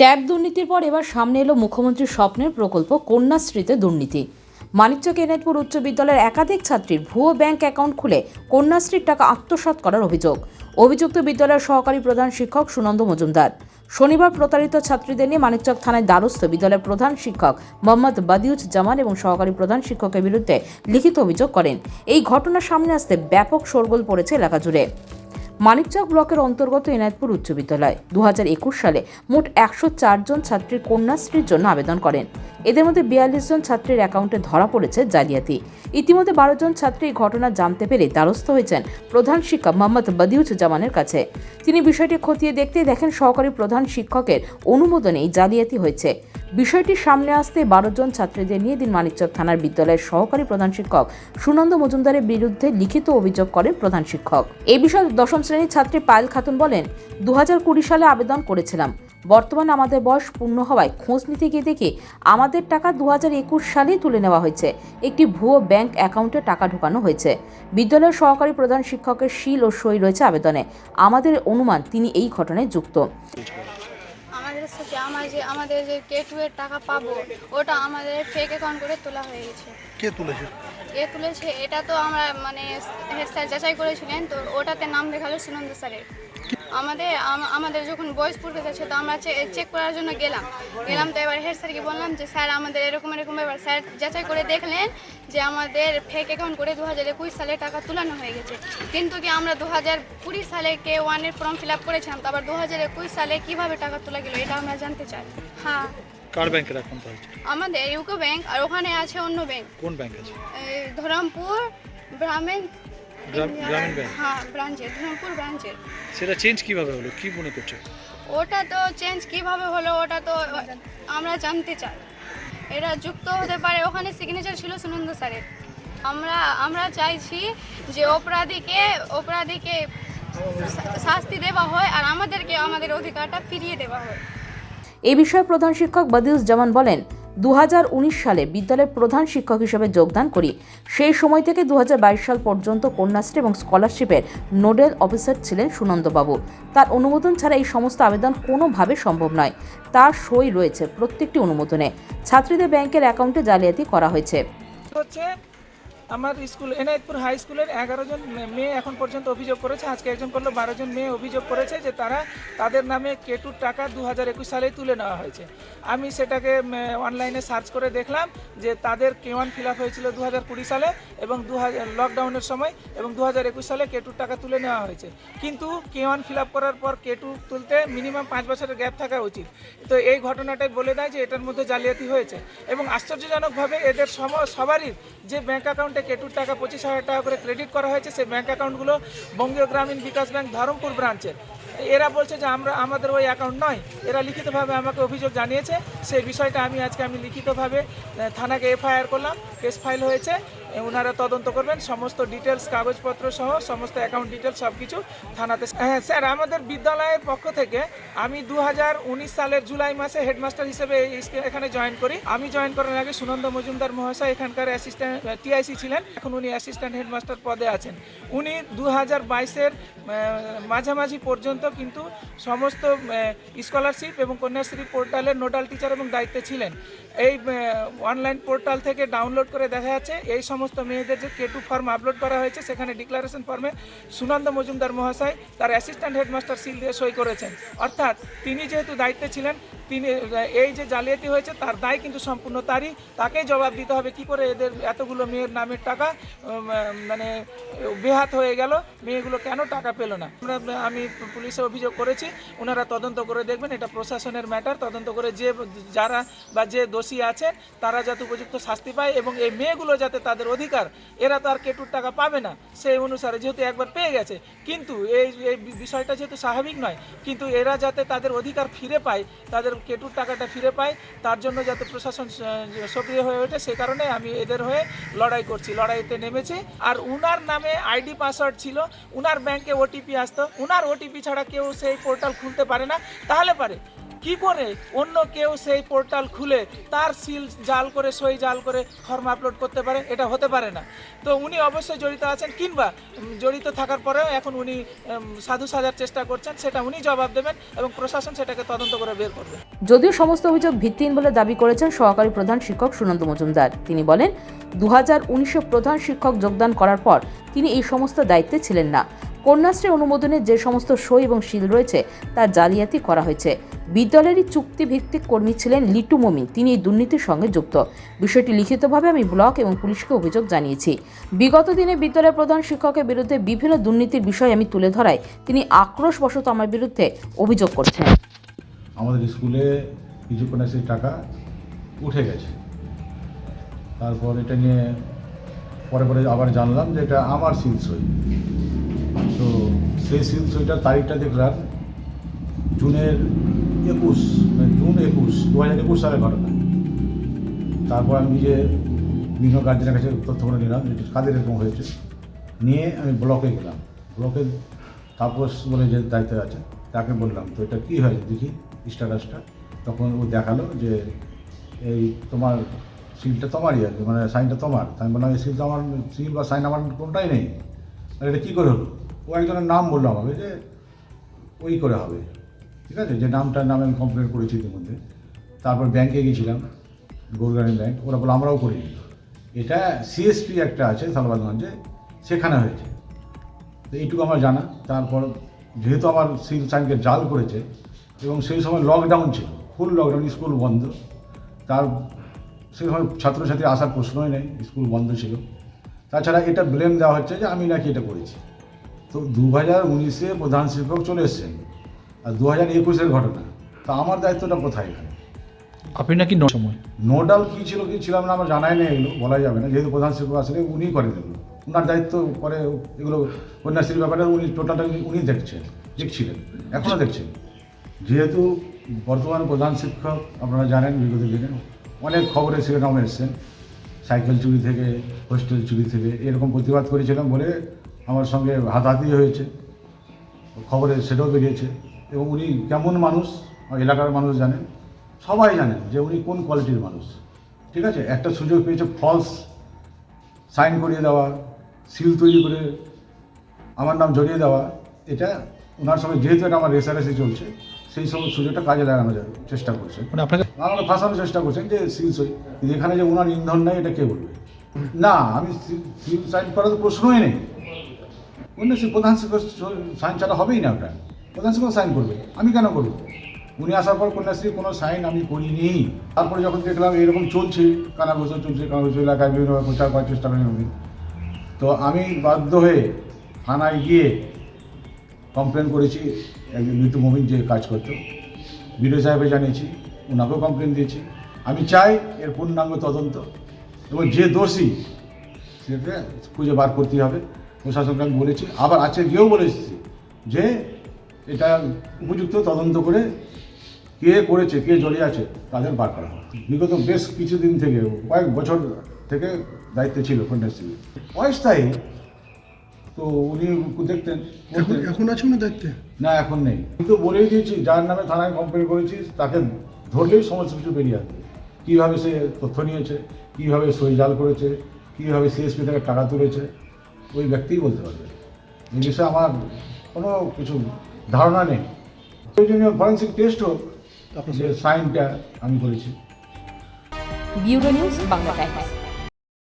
Tab দুর্নীতির পর এবার সামনে এলো মুখ্যমন্ত্রীর স্বপ্নের প্রকল্প কন্যাশ্রীতে দুর্নীতি। মানিকচক এনায়েতপুর উচ্চ বিদ্যালয়ের একাধিক ছাত্রীর ভুয়ো ব্যাংক অ্যাকাউন্ট খুলে কন্যাশ্রীর টাকা আত্মসাৎ করার অভিযুক্ত বিদ্যালয়ের সহকারী প্রধান শিক্ষক সুনন্দ মজুমদার। শনিবার প্রতারিত ছাত্রীদের নিয়ে মানিকচক থানায় দ্বারস্থ বিদ্যালয়ের প্রধান শিক্ষক মোহাম্মদ বাদিউজ জামান এবং সহকারী প্রধান শিক্ষকের বিরুদ্ধে লিখিত অভিযোগ করেন। এই ঘটনা সামনে আসতে ব্যাপক শোরগোল পড়েছে এলাকা জুড়ে। মানিকচক ব্লকের অন্তর্গত এনায়েতপুর উচ্চ বিদ্যালয় 2021 সালে মোট 104 জন ছাত্রীর কন্যাশ্রীর জন্য আবেদন করেন। এদের মধ্যে 42 জন ছাত্রীর অ্যাকাউন্টে ধরা পড়েছে জালিয়াতি। ইতিমধ্যে 12 জন ছাত্রী এই ঘটনা জানতে পেরে দ্বারস্থ হয়েছেন প্রধান শিক্ষক মোহাম্মদ বাদিউজ জামানের কাছে। তিনি বিষয়টি খতিয়ে দেখতে দেখেন সহকারী প্রধান শিক্ষকের অনুমোদনে এই জালিয়াতি হয়েছে। বিষয়টি সামনে আসতে 12 জন ছাত্রীদের নিয়ে দিন মানিকচক থানার বিদ্যালয়ের সহকারী প্রধান শিক্ষক সুনন্দ মজুমদারের বিরুদ্ধে লিখিত অভিযোগ করেন প্রধান শিক্ষক। এই বিষয়ে দশম শ্রেণীর ছাত্রী পায়েল খাতুন বলেন, 2020 সালে আবেদন করেছিলাম। বর্তমানে আমাদের বয়স পূর্ণ হওয়ায় খোঁজ নিতে গিয়ে দেখি আমাদের টাকা 2021 সালেই তুলে নেওয়া হয়েছে। একটি ভুয়ো ব্যাংক অ্যাকাউন্টে টাকা ঢোকানো হয়েছে। বিদ্যালয়ের সহকারী প্রধান শিক্ষকের সিল ও সই রয়েছে আবেদনে। আমাদের অনুমান তিনি এই ঘটনায় যুক্ত। আমাদের যে K2 এর টাকা পাবো ওটা আমাদের ফেক অ্যাকাউন্ট করে তোলা হয়ে গেছে। কে তুলেছে? এটা তো আমরা হেড স্যার যাচাই করেছিলেন, তো ওটাতে নাম দেখালো সুনন্দ স্যারের। আমাদের যখন বয়স পূর্বে যাচ্ছে তো আমরা চেক করার জন্য গেলাম তো এবার হেড স্যারকে বললাম যে স্যার আমাদের এরকম ব্যাপার। স্যার যাচাই করে দেখলেন যে আমাদের ফেক অ্যাকাউন্ট করে 2021 সালে টাকা তুলানো হয়ে গেছে। কিন্তু কি আমরা 2020 সালে K1 এর ফর্ম ফিল আপ করেছিলাম, তো আবার 2021 সালে কিভাবে টাকা তোলা গেল এটা আমরা জানতে চাই। হ্যাঁ, কার ব্যাংকের অ্যাকাউন্ট আছে? আমাদের ইউকো ব্যাংক, আর ওখানে আছে অন্য ব্যাংক। কোন ব্যাংক আছে? ধরমপুর গ্রামীণ ব্যাংক। হ্যাঁ, ধরমপুর ব্রাঞ্চের। সেটা চেঞ্জ কিভাবে হলো, কি মনে করছে? ওটা তো চেঞ্জ কিভাবে হলো ওটা তো আমরা জানতে চাই। এটা যুক্ত হতে পারে, ওখানে সিগনেচার ছিল সুনন্দ স্যারের। আমরা চাইছি যে অপরাধীকে শাস্তি দেওয়া হয় আর আমাদেরকে আমাদের অধিকারটা ফিরিয়ে দেওয়া হয়। এই বিষয়ে প্রধান শিক্ষক বাদিউজ জামান বলেন, 2019 সালে বিদ্যালয়ের প্রধান শিক্ষক হিসেবে যোগদান করি। সেই সময় থেকে 2022 সাল পর্যন্ত কন্যাশ্রী এবং স্কলারশিপের নোডাল অফিসার ছিলেন সুনন্দবাবু। তার অনুমোদন ছাড়া এই সমস্ত আবেদন কোনোভাবে সম্ভব নয়। তার সই রয়েছে প্রত্যেকটি অনুমোদনে। ছাত্রীদের ব্যাংকের অ্যাকাউন্টে জালিয়াতি করা হয়েছে। আমার স্কুল এনায়েতপুর হাই স্কুলের 11 জন মেয়ে এখন পর্যন্ত অভিযোগ করেছে। আজকে একজন করলো, 12 জন মেয়ে অভিযোগ করেছে যে তাদের নামে K2 টাকা 2021 সালেই তুলে নেওয়া হয়েছে। আমি সেটাকে অনলাইনে সার্চ করে দেখলাম যে তাদের K1 ফিল আপ হয়েছিল 2020 সালে এবং লকডাউনের সময়, এবং 2021 সালে K2 টাকা তুলে নেওয়া হয়েছে। কিন্তু K1 ফিল আপ করার পর K2 তুলতে মিনিমাম 5 বছরের গ্যাপ থাকা উচিত। তো এই ঘটনাটাই বলে দেয় যে এটার মধ্যে জালিয়াতি হয়েছে। এবং আশ্চর্যজনকভাবে এদের সবারই যে ব্যাংক অ্যাকাউন্টে K2 টাকা 25,000 টাকা করে ক্রেডিট করা হয়েছে, সেই ব্যাংক অ্যাকাউন্টগুলো বঙ্গীয় গ্রামীণ বিকাশ ব্যাংক ধরমপুর ব্রাঞ্চের। এরা বলছে যে আমাদের ওই অ্যাকাউন্ট নয়। এরা লিখিতভাবে আমাকে অভিযোগ জানিয়েছে। সেই বিষয়টা আমি লিখিতভাবে থানাকে FIR করলাম, কেস ফাইল হয়েছে। ওনারা তদন্ত করবেন, সমস্ত ডিটেলস কাগজপত্র সহ সমস্ত অ্যাকাউন্ট ডিটেলস সব কিছু থানাতে। হ্যাঁ স্যার, আমাদের বিদ্যালয়ের পক্ষ থেকে আমি 2019 সালের জুলাই মাসে হেডমাস্টার হিসেবে এখানে জয়েন করি। আমি জয়েন করার আগে সুনন্দ মজুমদার মহাশয় এখানকার অ্যাসিস্ট্যান্ট TIC ছিলেন। এখন উনি অ্যাসিস্ট্যান্ট হেডমাস্টার পদে আছেন। উনি 2022-এর মাঝামাঝি পর্যন্ত কিন্তু সমস্ত স্কলারশিপ এবং কন্যাশ্রী পোর্টালের নোডাল টিচার এবং দায়িত্বে ছিলেন। এই অনলাইন পোর্টাল থেকে ডাউনলোড করে দেখা যাচ্ছে এই সমস্ত মেয়েদের যে K2 ফর্ম আপলোড করা হয়েছে, সেখানে ডিক্লারেশন ফর্মে সুনন্দ মজুমদার মহাশয় তার অ্যাসিস্ট্যান্ট হেডমাস্টার সিল দিয়ে সই করেছেন। অর্থাৎ তিনি যেহেতু দায়িত্বে ছিলেন, তিনি এই যে জালিয়াতি হয়েছে তার দায় কিন্তু সম্পূর্ণ তারই। তাকেই জবাব দিতে হবে কি করে এদের এতগুলো মেয়ের নামের টাকা বেহাত হয়ে গেল, মেয়েগুলো কেন টাকা পেল না। আমি পুলিশে অভিযোগ করেছি, ওনারা তদন্ত করে দেখবেন। এটা প্রশাসনের ম্যাটার। তদন্ত করে যে দোষী আছে তারা যাতে উপযুক্ত শাস্তি পায়, এবং এই মেয়েগুলো যাতে তাদের অধিকার, এরা তো আর K2 টাকা পাবে না সেই অনুসারে, যেহেতু একবার পেয়ে গেছে। কিন্তু এই বিষয়টা যেহেতু স্বাভাবিক নয়, কিন্তু এরা যাতে তাদের অধিকার ফিরে পায়, তাদের K2 টাকাটা ফিরে পায়, তার জন্য যাতে প্রশাসন সক্রিয় হয়ে ওঠে, সে কারণে আমি এদের হয়ে লড়াইতে নেমেছি। আর উনার নামে ID পাসওয়ার্ড ছিল, উনার ব্যাংকে OTP আসতো। উনার OTP ছাড়া কেউ সেই পোর্টাল খুলতে পারে না। তাহলে পারে কি করে অন্য কেউ সেই পোর্টাল খুলে তার সিল জাল করে সই জাল করে ফর্ম আপলোড করতে পারে? এটা হতে পারে না। তো উনি অবশ্যই জড়িত আছেন, কিংবা জড়িত থাকার পরেও এখন উনি সাধু সাজার চেষ্টা করছেন, সেটা উনি জবাব দেবেন এবং প্রশাসন সেটাকে তদন্ত করে বের করবে। যদিও সমস্ত অভিযোগ ভিত্তিহীন বলে দাবি করেছেন সহকারী প্রধান শিক্ষক সুনন্দ মজুমদার। তিনি বলেন 2019-এ প্রধান শিক্ষক যোগদান করার পর তিনি এই সমস্ত দায়িত্বে ছিলেন না। কন্যাশ্রী অনুমোদনের যে সমস্ত সই এবং সিল রয়েছে তা জালিয়াতি করা হয়েছে। বিদ্যালয়েরই চুক্তিভিত্তিক কর্মী ছিলেন লিটু মমিন, তিনি এই দুর্নীতির সঙ্গে যুক্ত। বিষয়টি লিখিতভাবে আমি ব্লক এবং পুলিশকে অভিযোগ জানিয়েছি। বিগত দিনে বিদ্যালয়ের প্রধান শিক্ষকের বিরুদ্ধে বিভিন্ন দুর্নীতির বিষয় আমি তুলে ধরায় তিনি আক্রোশবশত আমার বিরুদ্ধে অভিযোগ করছেন। আমাদের স্কুলে কিছু কন্যাশ্রীর টাকা উঠে গেছে। তারপর এটা নিয়ে পরে আবার জানলাম যে এটা আমার সিল সই। তো সেই সিল সইটার তারিখটা দেখলাম জুন 21, 2021 সালের ঘটনা। তারপর আমি নিজে বিভিন্ন গার্জেনের কাছে তথ্যগুলো নিলাম যে কাদের এরকম হয়েছে, নিয়ে আমি ব্লকে গেলাম। ব্লকে তাপস বলে যে দায়িত্বে আছে তাকে বললাম, তো এটা কী হয়েছে দেখি স্ট্যাটাসটা। তখন ও দেখালো যে এই তোমার সিলটা তোমারই আছে, মানে সাইনটা তোমার। আমি বললাম এই সিল তো আমার, সিল বা সাইন আমার কোনটাই নেই, এটা কী করে হলো? ও একজনের নাম বললো আমাকে যে ওই করে হবে, ঠিক আছে, যে নামটার নামে আমি কমপ্লেন করেছি ইতিমধ্যে। তারপর ব্যাংকে গিয়েছিলাম, গৌরগ্রামীণ ব্যাংক, ওরা বলে আমরাও করিনি, এটা সিএসপি একটা আছে সালবাদগঞ্জে, সেখানে হয়েছে। তো এইটুকু আমার জানা। তারপর যেহেতু আমার সিল সাইনকে জাল করেছে এবং সেই সময় লকডাউন ছিল, ফুল লকডাউন, স্কুল বন্ধ, তার সেই সময় ছাত্রছাত্রী আসার প্রশ্নই নেই, স্কুল বন্ধ ছিল। তাছাড়া এটা ব্লেম দেওয়া হচ্ছে যে আমি নাকি এটা করেছি। তো 2019-এ প্রধান শিক্ষক চলে এসেছেন আর 2021-এর ঘটনা, তা আমার দায়িত্বটা কোথায় এখানে? আপনি নাকি সময় নোডাল কী ছিল কি ছিলাম না আমার জানাই নেই, এগুলো বলাই যাবে না। যেহেতু প্রধান শিক্ষক আসলে উনিই করেন এগুলো, ওনার দায়িত্ব পরে এগুলো কন্যাশ্রীর ব্যাপারে উনি টোটালটা উনি দেখছিলেন, এখনও দেখছেন। যেহেতু বর্তমান প্রধান শিক্ষক আপনারা জানেন বিগত দিনে অনেক খবরে শিরোনাম এসেছেন, সাইকেল চুরি থেকে, হোস্টেল চুরি থেকে, এরকম প্রতিবাদ করেছিলাম বলে আমার সঙ্গে হাতাহাতি হয়েছে, খবরে সেটাও বেরিয়েছে। এবং উনি কেমন মানুষ এলাকার মানুষ জানেন, সবাই জানেন যে উনি কোন কোয়ালিটির মানুষ, ঠিক আছে। একটা সুযোগ পেয়েছে ফলস সাইন করিয়ে দেওয়া, সিল তৈরি করে আমার নাম জড়িয়ে দেওয়া, এটা ওনার সঙ্গে যেহেতু এটা আমার রেসারেসি চলছে, সেই সব সুযোগটা কাজে লাগানোর চেষ্টা করছেন, মানে আপনাকে আমাকে ফাঁসানোর চেষ্টা করছেন যে সিল সই। কিন্তু এখানে যে ওনার ইন্ধন নেই এটা কে বলবে? না, আমি সিল সাইন করার তো প্রশ্নই নেই। অন্য প্রধান শিক্ষক সাইন ছাড়া হবেই না, ওটা প্রধান শিক্ষক সাইন করবে, আমি কেন করবো? উনি আসার পর কন্যাশ্রী কোনো সাইন আমি করিনি। তারপরে যখন দেখলাম এরকম চলছে, কানাঘোষা চলছে, কানাঘোষা এলাকায় বিভিন্নভাবে প্রচার করার চেষ্টা করেন উনি, তো আমি বাধ্য হয়ে থানায় গিয়ে কমপ্লেন করেছি। একজন লিটু মমিন যে কাজ করতো, বিডিও সাহেবে জানিয়েছি, ওনাকেও কমপ্লেন দিয়েছি। আমি চাই এর পূর্ণাঙ্গ তদন্ত এবং যে দোষী সেটা খুঁজে বার করতে হবে। প্রশাসনকে আমি বলেছি, আবার আজকে গিয়েও বলে এসেছি যে এটা উপযুক্ত তদন্ত করে কে করেছে, কে জড়িয়ে আছে তাদের বার করা হয়। বিগত বেশ কিছুদিন থেকে, কয়েক বছর থেকে দায়িত্বে ছিল কন্যাশ্রী, অস্থায়ী। তো উনি দেখতেন। এখন আছে উনি দায়িত্বে? না, এখন নেই, কিন্তু বলেই দিয়েছি যার নামে থানায় কমপ্লেন করেছি তাকে ধরলেই সমস্ত কিছু বেরিয়ে আসবে। কীভাবে সে তথ্য নিয়েছে, কীভাবে সই জাল করেছে, কীভাবে সিএসপি থেকে টাকা তুলেছে, ওই ব্যক্তিই বলতে পারবে। এই বিষয়ে আমার কোনো কিছু ধারণা নেই। প্রয়োজনীয় ফরেন্সিক টেস্ট হোক, যে সাইনটা আমি করেছি। Bureau news, Bangla Times.